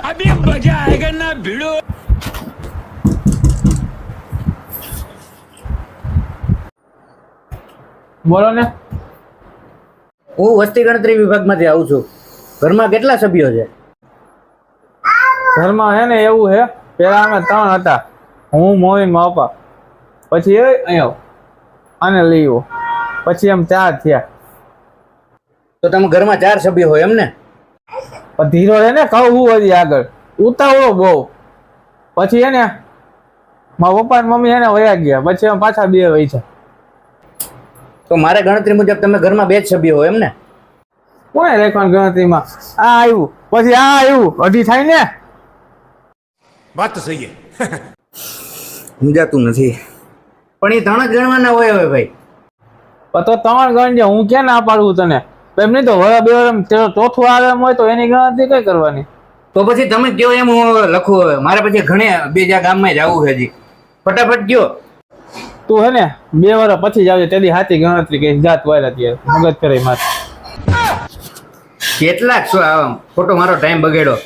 अभी मजा आएगा ना भिड़ो। બોલો ને. હું વસ્તી ગણતરી વિભાગમાંથી આવું છું. ઘરમાં કેટલા સભ્યો છે? ઘરમાં હે ને એવું હે, પેલા અમે 3 હતા, હું મોહિન માપા, પછી અહીંયા આને લઈ આવ્યો, પછી એમ 4 થયા. તો તમે ઘરમાં 4 સભ્યો હોય એમ ને? પણ ધીરો હે ને, કહું હું હજી આગળ ઉતાવળો બહુ. પછી હે ને મારા પપ્પા ને મમ્મી હે ને વયા ગયા, પછી એમ પાછા 2 વહી છે. તો મારે ગણતરી મુજબ તમે ઘરમાં 2 જ સભ્યો હોય એમ ને? કોને રેખવાની ગણતરીમાં આ આવ્યું, પછી આ આવ્યું, અઢી થાય ને. बात तो सही है। સમજાતું નથી. પણ એ 3 જ ગણવાના હોય હવે ભાઈ. પણ તો 3 ગણજે, હું ક્યાં ના પાડું તને. એમ નહીં તો વરા 2 ચોથું આવે એમ હોય તો એની ગણતરી કઈ કરવાની? તો પછી તમે કયો એમ હું લખું. હવે મારે પછી ઘણે બીજા ગામમાં જવું છે હજી. ફટાફટ કયો. તું હે ને 2 વર્ષ પછી જ આવજે, તેની હાથી ગણતરી કઈ જાત વાયરા ત્યારે મગજ કરે મારે. કેટલાક છો આમ ખોટો મારો ટાઈમ બગાડ્યો.